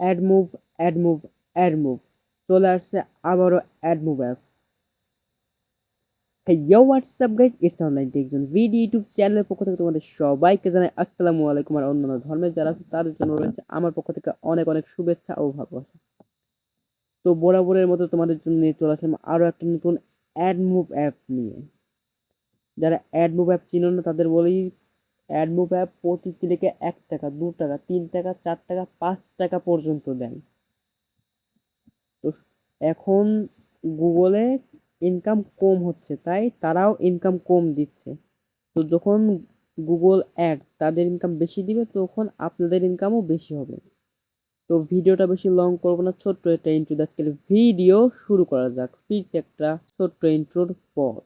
AdMove AdMove AdMove চলে আসছে আবারও Admove app. Hello WhatsApp guys, it's online Techzone video YouTube চ্যানেলের পক্ষ থেকে তোমাদের সবাইকে জানাই আসসালামু আলাইকুম। আর অন্যান্য ধর্মের যারা আছে তাদের জন্য রয়েছে আমার পক্ষ থেকে অনেক অনেক শুভেচ্ছা ও ভালোবাসা। তো বরাবরের মতো তোমাদের জন্য নিয়ে চলে আসলাম আরও একটা নতুন অ্যাডমুভ অ্যাপ নিয়ে। যারা অ্যাডমুভ অ্যাপ চিনো না তাদের বলি, অ্যাডমুভ অ্যাপ প্রতি ক্লিকে 1 টাকা, 2 টাকা, 3 টাকা, 4 টাকা, 5 টাকা পর্যন্ত দেয়। তো এখন গুগলে ইনকাম কম হচ্ছে, তাই তারাও ইনকাম কম দিচ্ছে। তো যখন গুগল অ্যাড তাদের ইনকাম বেশি দিবে তখন আপনাদের ইনকামও বেশি হবে। তো ভিডিওটা বেশি লং করবো না, ছোট্ট একটা ইন্ট্রো আজকের ভিডিও শুরু করা যাক। প্লিজ একটা ছোট্ট ইন্ট্রোর পর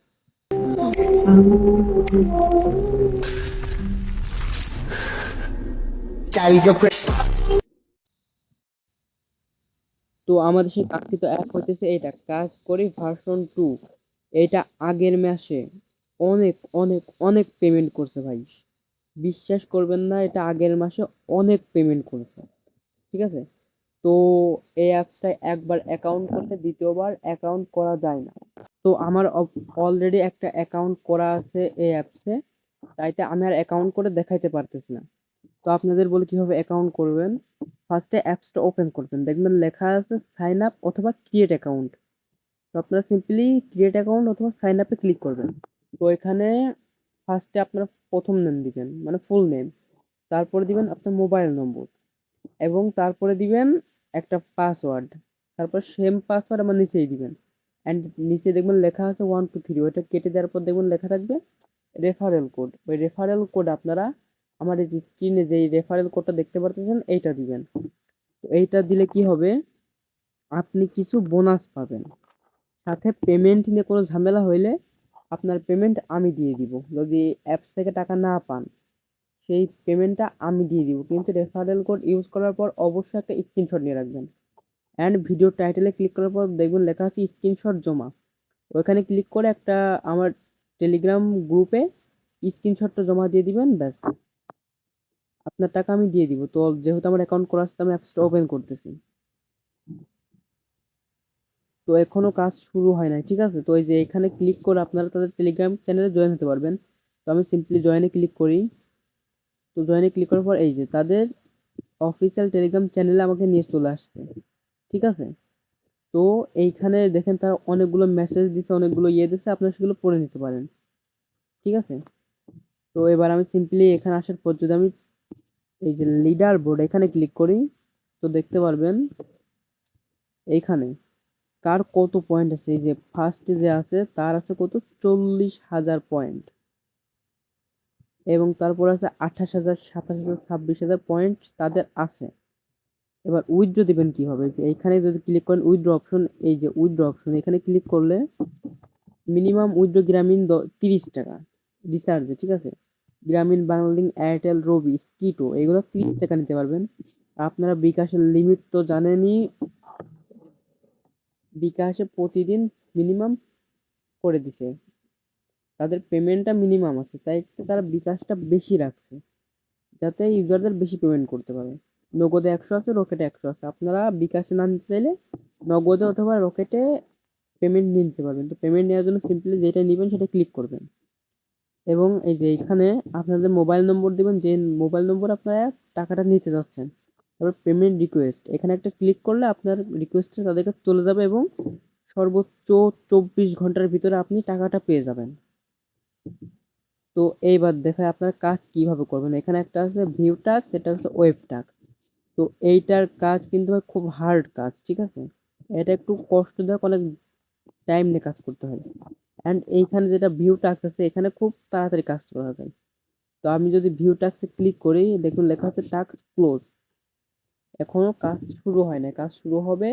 তো আমাদের সেই কাঙ্ক্ষিত অ্যাপ হইতেছে এটা, কাজ করি ভার্সন 2। এটা আগের মাসে অনেক অনেক অনেক পেমেন্ট করছে ভাই, বিশ্বাস করবেন না, এটা আগের মাসে অনেক পেমেন্ট করেছে। ঠিক আছে, তো এই অ্যাপসটায় একবার অ্যাকাউন্ট করলে দ্বিতীয়বার অ্যাকাউন্ট করা যায় না। তো আমার অলরেডি একটা অ্যাকাউন্ট করা আছে এই অ্যাপসে, তাইতে আমি আর অ্যাকাউন্ট করে দেখাইতে পারতেছি না। তো আপনাদের বলি কিভাবে অ্যাকাউন্ট করবেন। ফার্স্টে অ্যাপসটা ওপেন করবেন, দেখবেন লেখা আছে সাইন আপ অথবা ক্রিয়েট অ্যাকাউন্ট। তো আপনারা সিম্পলি ক্রিয়েট অ্যাকাউন্ট অথবা সাইন আপে ক্লিক করবেন। তো এখানে ফার্স্টে আপনারা প্রথম নেম দিবেন, মানে ফুল নেম, তারপরে দিবেন আপনার মোবাইল নম্বর এবং তারপরে দিবেন একটা পাসওয়ার্ড, তারপর সেম পাসওয়ার্ড আমার নিচেই দিবেন। অ্যান্ড নিচে দেখবেন লেখা আছে 1 2 3, ওইটা কেটে দেওয়ার পর দেখবেন লেখা থাকবে রেফারেল কোড। ওই রেফারেল কোড আপনারা আমার এই স্ক্রিনে যে রেফারেল কোডটা দেখতে পারতেছেন এইটা দিবেন। তো এইটা দিলে কি হবে, আপনি কিছু বোনাস পাবেন। সাথে পেমেন্ট নিয়ে কোনো ঝামেলা হইলে আপনার পেমেন্ট আমি দিয়ে দিব। যদি অ্যাপস থেকে টাকা না পান সেই পেমেন্টটা আমি দিয়ে দিব, কিন্তু রেফারেল কোড ইউজ করার পর অবশ্যই একটা স্ক্রিনশট নিয়ে রাখবেন। অ্যান্ড ভিডিও টাইটেলে ক্লিক করার পর দেখবেন লেখা আছে স্ক্রিনশট জমা। ওইখানে ক্লিক করে একটা আমার টেলিগ্রাম গ্রুপে স্ক্রিনশটটা জমা দিয়ে দিবেন, ব্যাস আপনার টাকা আমি দিয়ে দিব। তো যেহেতু আমার অ্যাকাউন্ট করা আছে আমি অ্যাপসটা ওপেন করতেছি। তো এখনো কাজ শুরু হয় নাই, ঠিক আছে। তো এই যে এখানে ক্লিক করে আপনারা তাদের টেলিগ্রাম চ্যানেলে জয়েন হতে পারবেন। তো আমি সিম্পলি জয়েনে ক্লিক করি। তো জয়েনে ক্লিক করার পর এই যে তাদের অফিসিয়াল টেলিগ্রাম চ্যানেলে আমাকে নিয়ে চলে আসছে, ঠিক আছে। তো এইখানে দেখেন তারা অনেকগুলো মেসেজ দিচ্ছে, অনেকগুলো দিচ্ছে, আপনারা সেগুলো পড়ে নিতে পারেন, ঠিক আছে। তো এবার আমি সিম্পলি এখানে আসার পর যদি আমি এই যে লিডার বোর্ড এখানে ক্লিক করি, তো দেখতে পারবেন এইখানে কার কত পয়েন্ট আছে। এই যে ফার্স্টে যে আছে তার আছে কত, 40,000 পয়েন্ট, এবং তারপর আছে 28,000, 27,000, 26,000 পয়েন্ট তাদের আছে। এবার উইথড্র দিবেন কিভাবে, যে এইখানে যদি ক্লিক করেন উইথড্র অপশন, এই যে উইথড্র অপশন এখানে ক্লিক করলে মিনিমাম উইথড্র গ্রামীণ 30 টাকা রিচার্জে, ঠিক আছে। গ্রামীণ, বাংলালিংক, এয়ারটেল, রবি, স্কিটো এগুলো 30 টাকা নিতে পারবেন। আপনারা বিকাশের লিমিট তো জানেনই, বিকাশে প্রতিদিন মিনিমাম করে দিছে, তাদের পেমেন্টটা মিনিমাম আছে, তাই তারা বিকাশটা বেশি রাখছে যাতে ইউজারদের বেশি পেমেন্ট করতে পারে। নগদে 100 আছে, রকেটে 100 আছে। আপনারা বিকাশে না নিতে চাইলে নগদে অথবা রকেটে পেমেন্ট নিতে পারবেন। তো পেমেন্ট নেওয়ার জন্য সিম্পলি যেটা নেবেন সেটা ক্লিক করবেন এবং এই যে এখানে আপনাদের মোবাইল নম্বর দিবেন, যে মোবাইল নম্বর আপনারা টাকাটা নিতে যাচ্ছেন। তারপর পেমেন্ট রিকোয়েস্ট এখানে একটা ক্লিক করলে আপনার রিকোয়েস্টটা তাদের কাছে চলে যাবে এবং সর্বোচ্চ 24 ঘন্টার ভিতরে আপনি টাকাটা পেয়ে যাবেন। তো এইবার দেখায় আপনার কাজ কিভাবে করবেন। এখানে একটা আছে ভিউ টাস্ক, সেটা হচ্ছে ওয়েব টাস্ক। তো এইটার কাজ কিন্তু খুব হার্ড কাজ, ঠিক আছে। এটা একটু কষ্টদায়ক, অনেক টাইম নিয়ে কাজ করতে হয়। অ্যান্ড এইখানে যেটা ভিউ টাস্ক আছে এখানে খুব তাড়াতাড়ি কাজ করা যায়। তো আমি যদি ভিউ টাস্কে ক্লিক করি, দেখুন লেখা আছে টাস্ক ক্লোজ। এখনো কাজ শুরু হয় না, কাজ শুরু হবে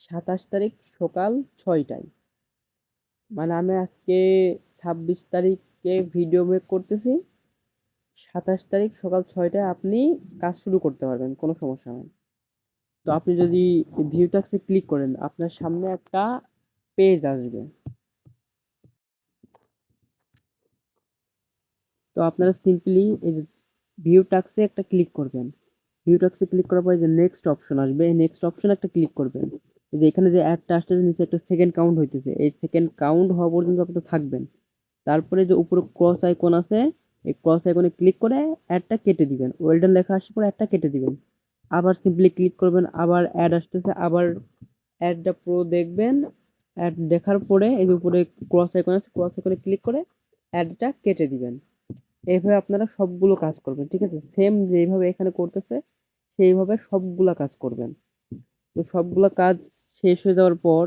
27 তারিখ সকাল 6টায়। মানে আমি আজকে 26 তারিখে ভিডিও মেক করতেছি, 27 তারিখ সকাল 6টায় আপনি কাজ শুরু করতে পারবেন, কোনো সমস্যা নেই। তো আপনি যদি ভিউ টাস্কে ক্লিক করেন আপনার সামনে একটা পেজ আসবে। তো আপনারা সিম্পলি এই যে ভিউ টাস্কে একটা ক্লিক করবেন। ভিউ ট্যাক্সে ক্লিক করার পরে যে নেক্সট অপশন আসবে, এই নেক্সট অপশন একটা ক্লিক করবেন। এই যে এখানে যে অ্যাডটা আসতেছে নিচে একটা সেকেন্ড কাউন্ট হইতেছে, এই সেকেন্ড কাউন্ট হওয়া পর্যন্ত আপনি থাকবেন। তারপরে যে উপরে ক্রস আইকন আছে, এই ক্রস আইকনে ক্লিক করে অ্যাডটা কেটে দিবেন। ওয়েল ডান লেখা আসার পর অ্যাডটা কেটে দিবেন। আবার সিম্পলি ক্লিক করবেন, আবার অ্যাড আসতেছে, আবার অ্যাডটা পুরো দেখবেন। অ্যাড দেখার পরে এই যে উপরে ক্রস আইকন আছে, ক্রস আইকনে ক্লিক করে অ্যাডটা কেটে দিবেন। এইভাবে আপনারা সবগুলো কাজ করবেন, ঠিক আছে? সেম যেইভাবে এখানে করতেছে সেইভাবে সবগুলা কাজ করবেন। তো সবগুলা কাজ শেষ হয়ে যাওয়ার পর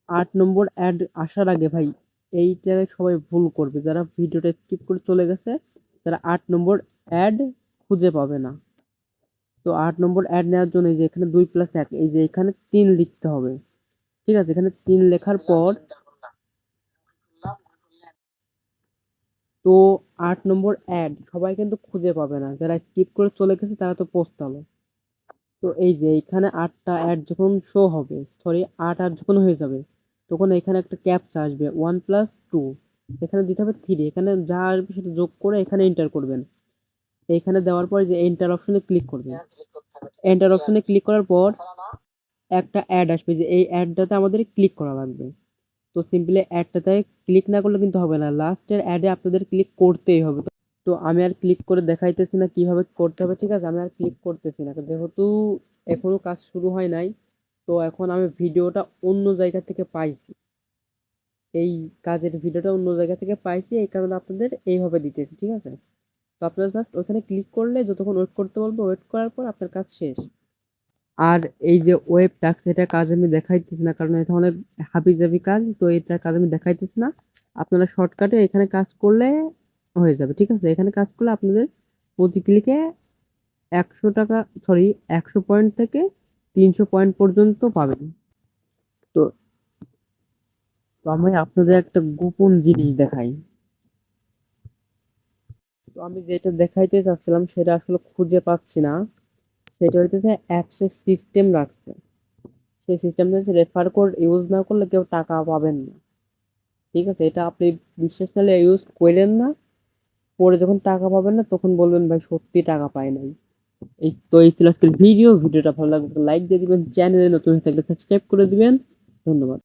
8 নম্বর অ্যাড আসার আগে ভাই, এই জায়গায় সবাই ভুল করবে, যারা ভিডিওটা স্কিপ করে চলে গেছে তারা 8 নম্বর অ্যাড খুঁজে পাবে না। তো 8 নম্বর অ্যাড নেওয়ার জন্য এই যে এখানে 2+1, এই যে এখানে 3 লিখতে হবে, ঠিক আছে? এখানে 3 লেখার পর তো 8 নম্বর অ্যাড সবাই কিন্তু খুঁজে পাবে না, যারা স্কিপ করে চলে গেছে তারা তো পস্তালো। তো এই যে এখানে 8টা অ্যাড যখন শো হবে, সরি 8 যখন হয়ে যাবে, তখন এখানে একটা ক্যাপচা আসবে 1+2, এখানে দিতে হবে 3, এখানে যা আসবে সেটা যোগ করে এখানে এন্টার করবেন। এখানে দেওয়ার পর যে এন্টার অপশনে ক্লিক করবেন। এন্টার অপশনে ক্লিক করার পর একটা অ্যাড আসবে, যে এই অ্যাডটাতে আমাদের ক্লিক করা লাগবে। তো সিম্পলি অ্যাডটাতে ক্লিক না করলে কিন্তু হবে না, লাস্টের অ্যাডে আপনাদের ক্লিক করতেই হবে। তো আমি আর ক্লিক করে দেখাইতেছি না কিভাবে করতে হবে, ঠিক আছে? আমি আর ক্লিক করতেছি না যেহেতু এখনো কাজ শুরু হয় নাই। তো এখন আমি ভিডিওটা অন্য জায়গা থেকে পাইছি, এই কাজের ভিডিওটা অন্য জায়গা থেকে পাইছি, এই কারণে আপনাদের এইভাবে দিতেছি, ঠিক আছে? তো আপনারা জাস্ট ওখানে ক্লিক করলে যতক্ষণ ওয়েট করতে বলবো, ওয়েট করার পর আপনার কাজ শেষ। আর এই যে ওয়েব টাস্ক, এটা কাজ আমি দেখাইতেছি না কারণ এটা অনেক হাবিজাবি কাজ, তো এটা কাজ আমি দেখাইতেছি না। আপনারা শর্টকাটে এখানে কাজ করলে হয়ে যাবে, ঠিক আছে? এখানে কাজ করলে আপনাদের প্রতি ক্লিকে 100 টাকা, সরি 100 পয়েন্ট থেকে 300 পয়েন্ট পর্যন্ত পাবেন। তো তো আমি আপনাদের একটা গোপন জিনিস দেখাই। তো আমি যেটা দেখাইতে চাচ্ছিলাম সেটা আসলে খুঁজে পাচ্ছি না। সেটা হইতেছে অ্যাপসের সিস্টেম রাখছে, সেই সিস্টেমটা হচ্ছে রেফার কোড ইউজ না করলে কেউ টাকা পাবেন না, ঠিক আছে? এটা আপনি বিশ্বাস করলে ইউজ করেন না, পরে যখন টাকা পাবেন না তখন বলবেন ভাই সত্যি টাকা পাই নাই। এই ছিল আজকের ভিডিওটা ভালো লাগলে লাইক দিয়ে দিবেন, চ্যানেলে নতুন হয়ে থাকলে সাবস্ক্রাইব করে দিবেন। ধন্যবাদ।